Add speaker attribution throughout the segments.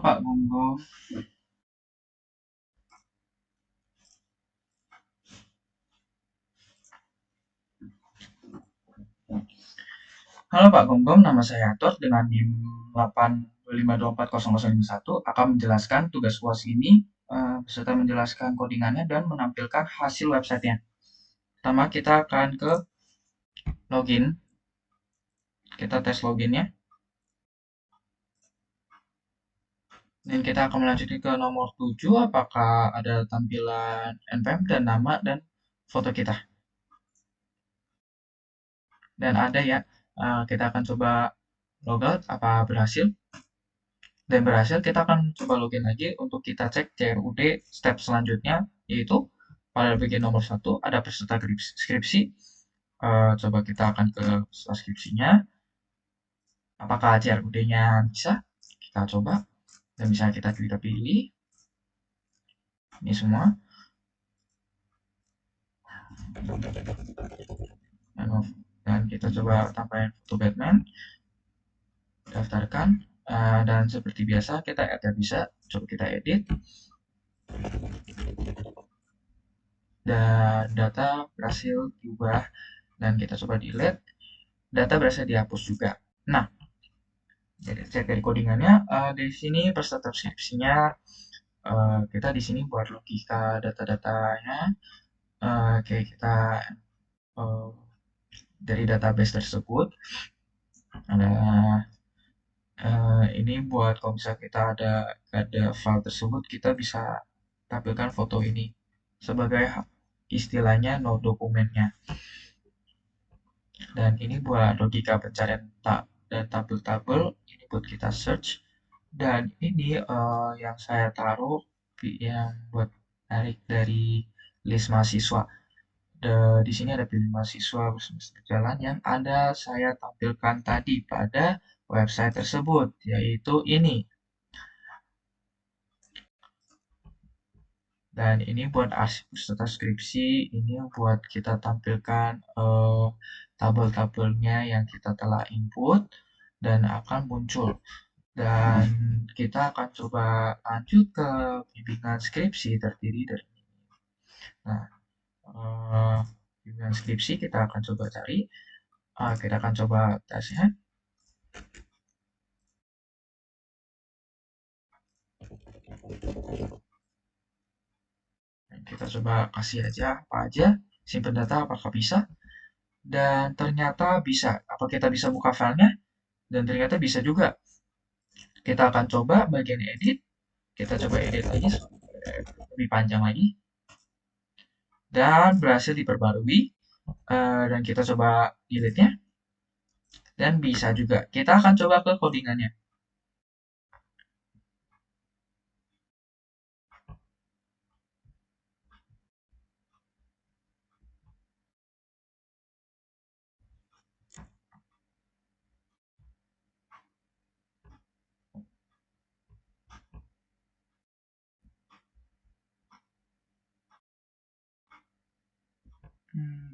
Speaker 1: Pak Gunggung. Halo Pak Gunggung, nama saya Atur dengan NIM 825240051 akan menjelaskan tugas UAS ini beserta menjelaskan codingannya dan menampilkan hasil websitenya. Pertama kita akan ke login, kita tes loginnya, dan kita akan melanjutkan ke nomor 7 apakah ada tampilan npm dan nama dan foto kita. Dan ada ya, kita akan coba logout apa berhasil. Dan berhasil, kita akan coba login lagi untuk kita cek CRUD step selanjutnya, yaitu pada bagian nomor 1 ada peserta skripsi. Coba kita akan ke peserta skripsinya, apakah CRUD-nya bisa, kita coba, dan misalnya kita pilih, ini semua, dan kita coba tambahin foto Batman, daftarkan, dan seperti biasa kita add ya bisa, coba kita edit, dan data berhasil diubah, dan kita coba delete, data berhasil dihapus juga. Nah, jadi cek dari codingannya, di sini peserta skripsinya, kita di sini buat logika data-datanya, kayak kita uh, dari database tersebut, ada ini buat kalau misalnya kita ada file tersebut, kita bisa tampilkan foto ini sebagai istilahnya node dokumennya. Dan ini buat logika pencarian dan tabel-tabel, ini buat kita search. Dan ini yang saya taruh yang buat narik dari list mahasiswa. Di sini ada pilih mahasiswa bersemester jalan yang ada saya tampilkan tadi pada website tersebut, yaitu ini. Dan ini buat arsip peserta skripsi, ini buat kita tampilkan tabel-tabelnya yang kita telah input dan akan muncul. Dan kita akan coba lanjut ke bimbingan skripsi terdiri dari ini. Nah, bimbingan skripsi kita akan coba cari, kita akan coba tesnya. Dan kita coba kasih aja apa aja, simpan data apakah bisa, dan ternyata bisa. Apa kita bisa buka filenya? Dan ternyata bisa juga. Kita akan coba bagian edit, kita coba edit lagi lebih panjang lagi, dan berhasil diperbarui. Dan kita coba delete-nya, dan bisa juga. Kita akan coba ke codingannya.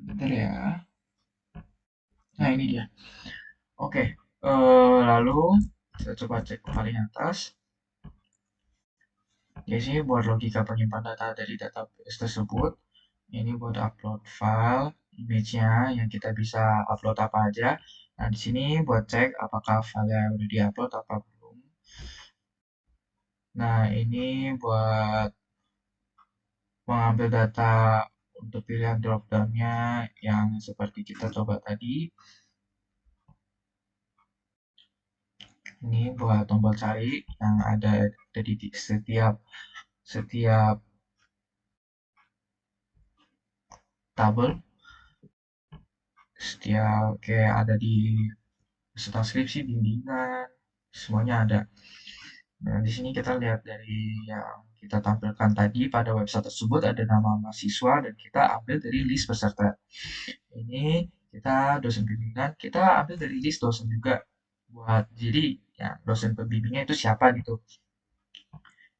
Speaker 1: Bentar ya. Nah, ini dia. Oke, lalu kita coba cek paling atas. Di sini buat logika penyimpan data dari database tersebut. Ini buat upload file, image-nya yang kita bisa upload apa aja. Nah, di sini buat cek apakah file udah diupload apa belum. Nah, ini buat mengambil data untuk pilihan drop-down-nya yang seperti kita coba tadi. Ini buat tombol cari yang ada di setiap tabel, setiap kayak ada di peserta skripsi, bimbingan, semuanya ada. Nah, di sini kita lihat dari yang kita tampilkan tadi pada website tersebut ada nama mahasiswa dan kita ambil dari list peserta. Ini kita dosen bimbingan, kita ambil dari list dosen juga buat jadi ya dosen pembimbingnya itu siapa gitu.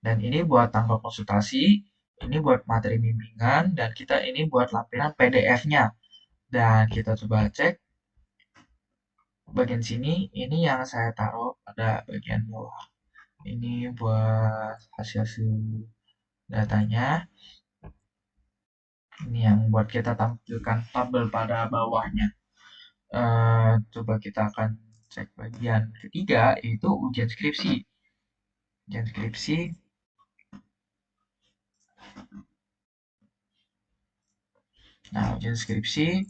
Speaker 1: Dan ini buat tanggal konsultasi, ini buat materi bimbingan, dan kita ini buat lampiran PDF-nya. Dan kita coba cek bagian sini, ini yang saya taruh pada bagian bawah. Ini buat hasil-hasil datanya. Ini yang buat kita tampilkan tabel pada bawahnya. Coba kita akan cek bagian ketiga, yaitu ujian skripsi. Ujian skripsi, nah ujian skripsi,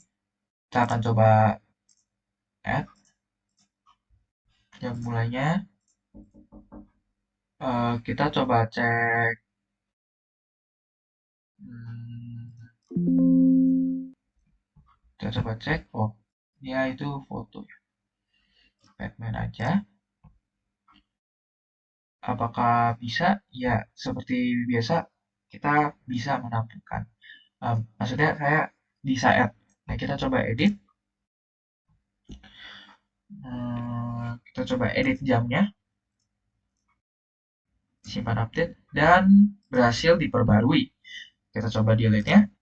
Speaker 1: kita akan coba add jam mulainya. Kita coba cek, kita coba cek, oh, ya itu foto, Batman aja. Apakah bisa? Ya, seperti biasa kita bisa menampilkan. Maksudnya saya bisa add. Nah, kita coba edit. Kita coba edit jamnya, simpan update, dan berhasil diperbarui. Kita coba delete-nya,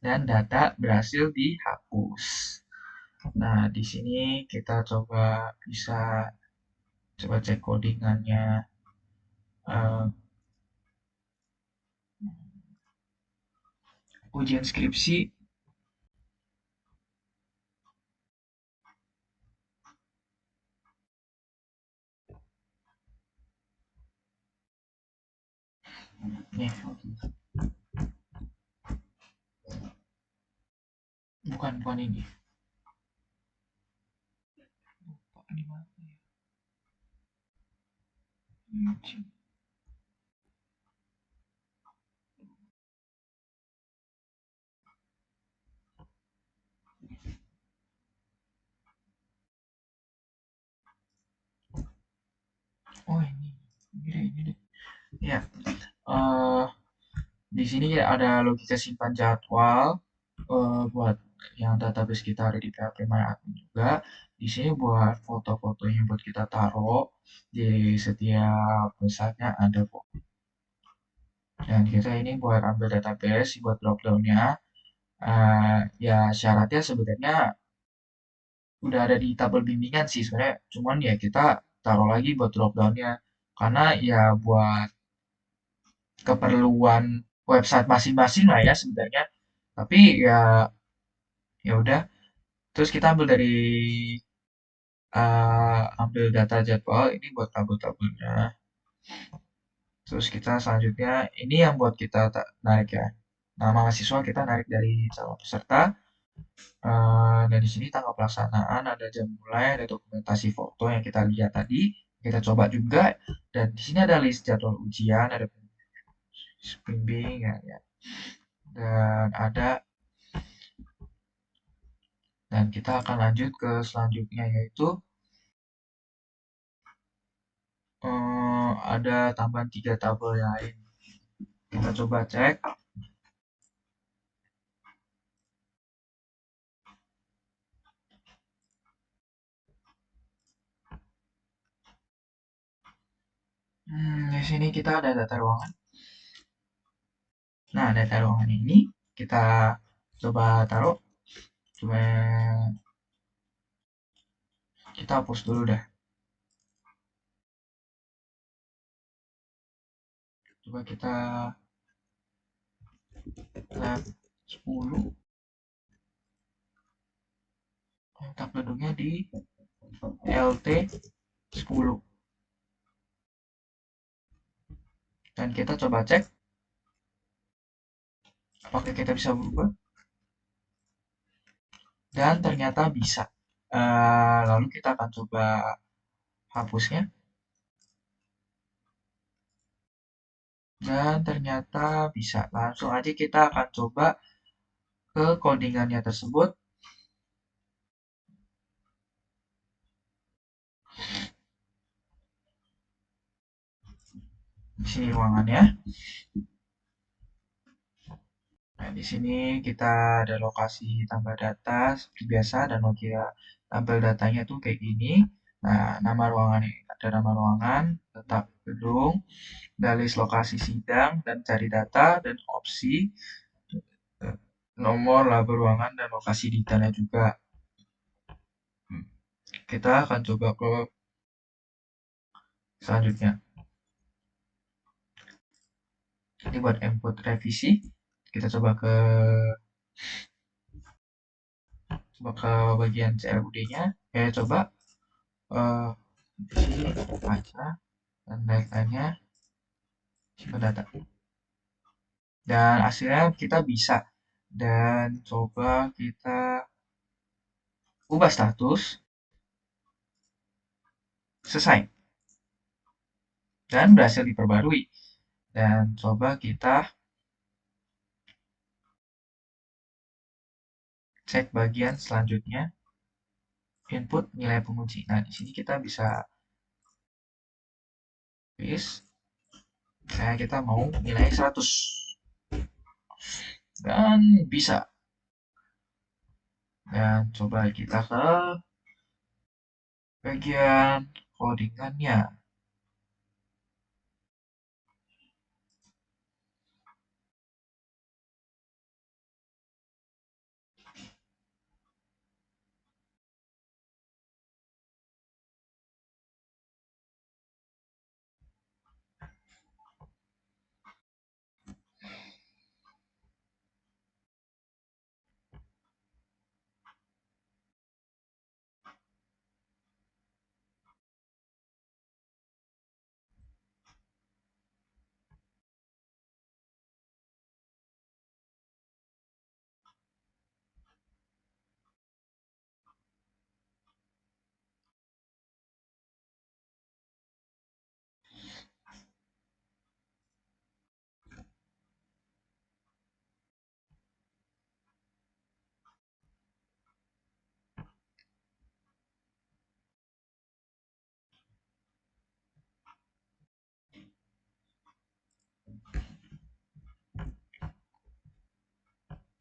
Speaker 1: dan data berhasil dihapus. Nah, di sini kita coba bisa coba cek codingannya. Eh, Ujian skripsi, nih, bukan ini. Ini mana ya? Oh ini deh. Ya, eh di sini ada logika simpan jadwal buat yang database kita ada di PHP MyAdmin juga. Di sini buat foto-fotonya buat kita taruh di setiap website-nya ada kok. Dan kita ini buat ambil database buat dropdown-nya. Ya syaratnya sebenarnya udah ada di tabel bimbingan sih sebenarnya. Cuman ya kita taruh lagi buat dropdown-nya. Karena ya buat keperluan website masing-masing lah ya sebenarnya. Tapi ya udah. Terus kita ambil dari ambil data jadwal ini buat tabel-tabelnya. Terus kita selanjutnya ini yang buat kita narik ya. Nama mahasiswa kita narik dari calon peserta. Dan di sini tanggal pelaksanaan, ada jam mulai, ada dokumentasi foto yang kita lihat tadi. Kita coba juga. Dan di sini ada list jadwal ujian, ada pembimbing ya. Dan dan kita akan lanjut ke selanjutnya yaitu ada tambahan 3 tabel yang lain. Kita coba cek. Di sini kita ada data ruangan. Nah, data ruangan ini kita coba taruh. Coba kita hapus dulu dah. Coba kita lab 10. Tab gedungnya di LT 10. Dan kita coba cek apakah kita bisa berubah. Dan ternyata bisa. Lalu kita akan coba hapusnya. Dan ternyata bisa. Langsung aja kita akan coba ke codingannya tersebut. Di sini ruangannya. Nah, di sini kita ada lokasi tambah data seperti biasa dan logika tampil datanya tuh kayak gini. Nah, nama ruangan ini ada nama ruangan, letak gedung, ada list lokasi sidang dan cari data dan opsi nomor laba ruangan dan lokasi detailnya juga. Kita akan coba ke Selanjutnya, ini buat input revisi, kita coba ke bagian CLUD-nya. Coba eh, revisi aja dan datanya simpan data. Dan hasilnya kita bisa. Dan coba kita ubah status selesai dan berhasil diperbarui. Dan coba kita cek bagian selanjutnya, input nilai penguji. Nah, di sini kita bisa tulis, kayak kita mau nilai 100. Dan bisa. Dan coba kita ke bagian codingannya.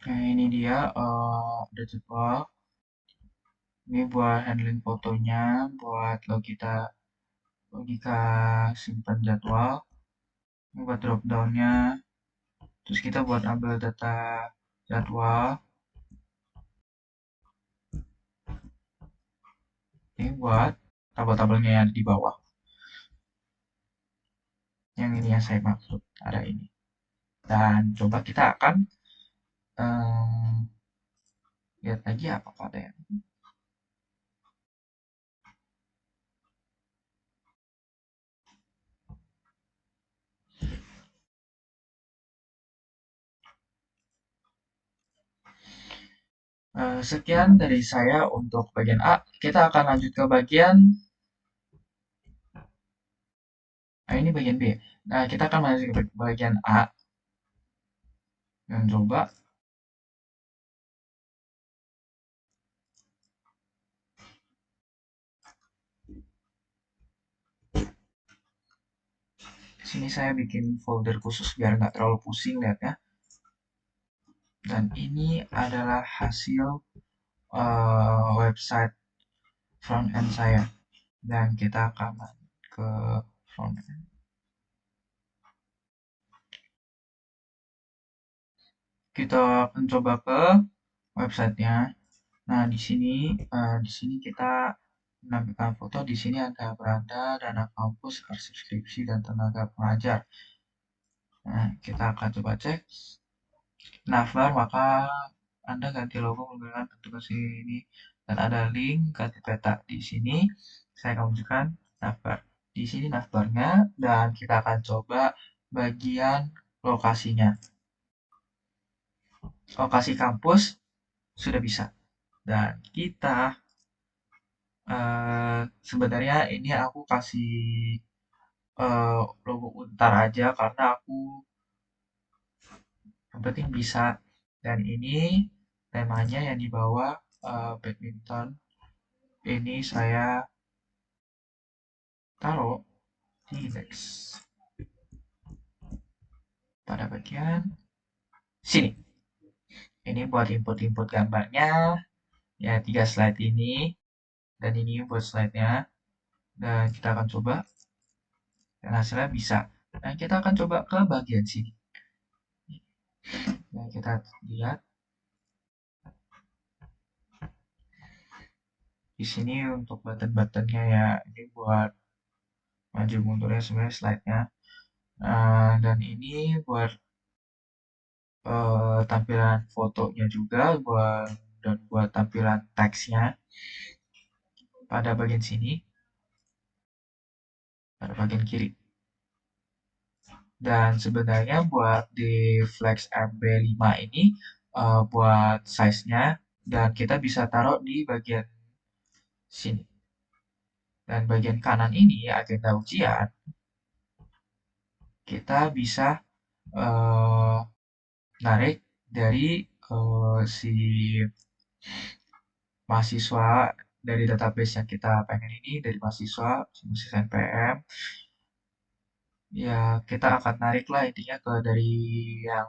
Speaker 1: Nah, ini dia ada jadwal. Ini buat handling fotonya, buat logika simpan jadwal. Ini buat drop down-nya. Terus kita buat ambil data jadwal. Ini buat tabel-tabelnya yang di bawah. Yang ini yang saya maksud, ada ini. Dan coba kita akan lihat lagi apakah ada yang sekian dari saya untuk bagian A. Kita akan lanjut ke bagian, nah ini bagian B. Nah, kita akan lanjut ke bagian A. Dan coba, di sini saya bikin folder khusus biar nggak terlalu pusing lihatnya. Dan ini adalah hasil website front end saya. Dan kita akan ke front end. Kita akan coba ke websitenya. Nah, di sini kita menampilkan foto. Di sini ada beranda, dana kampus, arsip skripsi, dan tenaga pengajar. Nah, kita akan coba cek navbar, maka Anda ganti logo menggunakan bentuk ini dan ada link ganti peta. Di sini saya akan menunjukkan navbar. Di sini navbarnya dan kita akan coba bagian lokasinya. Lokasi kampus sudah bisa. Dan kita sebenarnya ini aku kasih logo Untar aja karena aku yang penting bisa. Dan ini temanya yang di bawah badminton. Ini saya taruh di next pada bagian sini. Ini buat input-input gambarnya. Ya, 3 slide ini. Dan ini buat slide-nya. Dan kita akan coba. Dan hasilnya bisa. Dan kita akan coba ke bagian sini. Dan kita lihat. Di sini untuk button-buttonnya ya. Ini buat maju mundurnya sebenarnya slide-nya. Dan ini buat tampilan fotonya juga, dan buat tampilan teksnya pada bagian sini, pada bagian kiri. Dan sebenarnya buat di Flex MB5 ini buat size-nya, dan kita bisa taruh di bagian sini. Dan bagian kanan ini agenda ujian, kita bisa eh, narik dari si mahasiswa, dari database yang kita pengen ini, dari mahasiswa NPM. Ya, kita akan narik lah intinya ke dari yang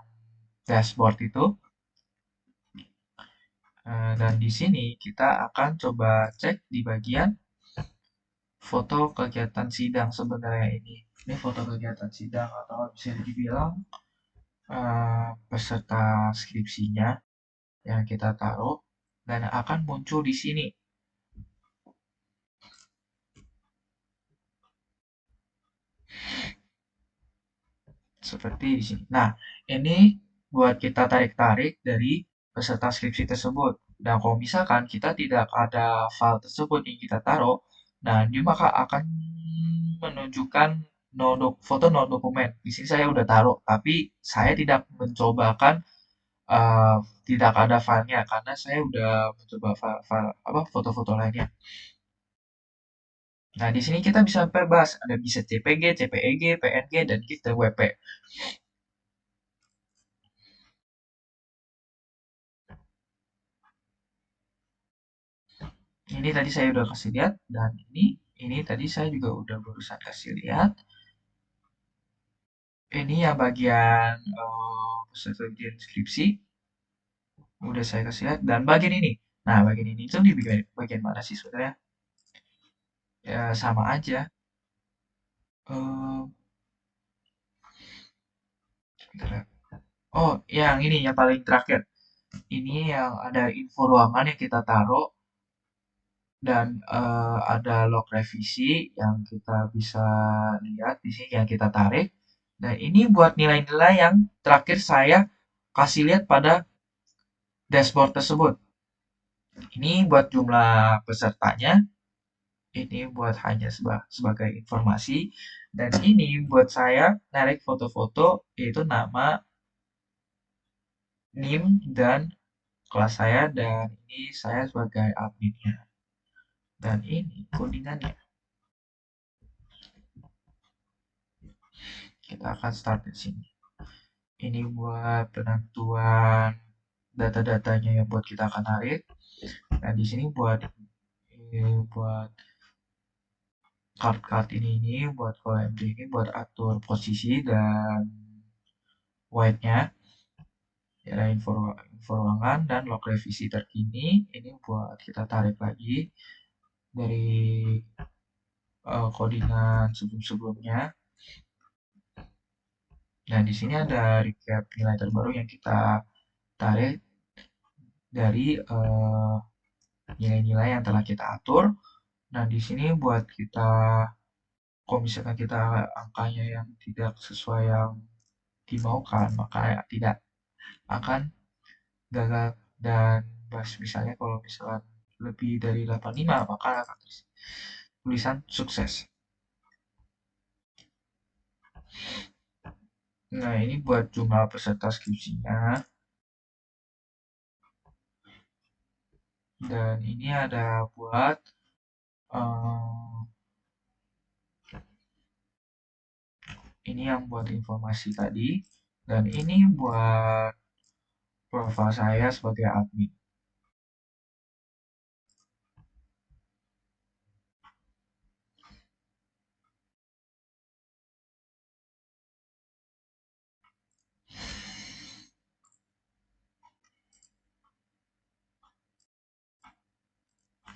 Speaker 1: dashboard itu. Dan di sini kita akan coba cek di bagian foto kegiatan sidang sebenarnya ini. Ini foto kegiatan sidang, atau bisa dibilang peserta skripsinya yang kita taruh, dan akan muncul di sini. Seperti di sini. Nah, ini buat kita tarik-tarik dari peserta skripsi tersebut. Dan kalau misalkan kita tidak ada file tersebut yang kita taruh, nah dia maka akan menunjukkan foto non dokumen. Di sini saya udah taruh, tapi saya tidak mencobakan eh, tidak ada filenya karena saya udah mencoba file apa foto-foto lainnya. Nah, di sini kita bisa bebas, ada bisa JPG, JPEG, PNG, dan kita WP. Ini tadi saya udah kasih lihat, dan ini tadi saya juga udah barusan kasih lihat. Ini yang bagian peserta ujian skripsi udah saya kasih lihat, dan bagian ini. Nah, bagian ini tuh di bagian mana sih sebenarnya? Ya sama aja. Eh, bentar ya. Oh, yang ini yang paling terakhir. Ini yang ada info ruangan yang kita taruh, dan ada log revisi yang kita bisa lihat di sini yang kita tarik. Dan ini buat nilai-nilai yang terakhir saya kasih lihat pada dashboard tersebut. Ini buat jumlah pesertanya, ini buat hanya sebagai informasi, dan ini buat saya narik foto-foto, yaitu nama, NIM, dan kelas saya, dan ini saya sebagai adminnya. Dan ini codingannya. Kita akan start di sini. Ini buat penentuan data-datanya yang buat kita akan tarik. Nah, di sini buat card ini buat kalau MD ini buat atur posisi dan weight-nya, ya info ruangan, dan log revisi terkini. Ini buat kita tarik lagi dari codingan sebelum-sebelumnya. Nah, di sini ada recap nilai terbaru yang kita tarik dari nilai-nilai yang telah kita atur. Nah, di sini buat kita, kalau misalkan kita angkanya yang tidak sesuai yang dimaukan, maka tidak akan gagal. Dan misalnya kalau misalkan lebih dari 85, maka akan tulisan sukses. Nah, ini buat jumlah peserta skripsinya. Dan ini ada buat eh, ini yang buat informasi tadi, dan ini buat profil saya sebagai admin.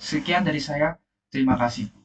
Speaker 1: Sekian dari saya. Terima kasih.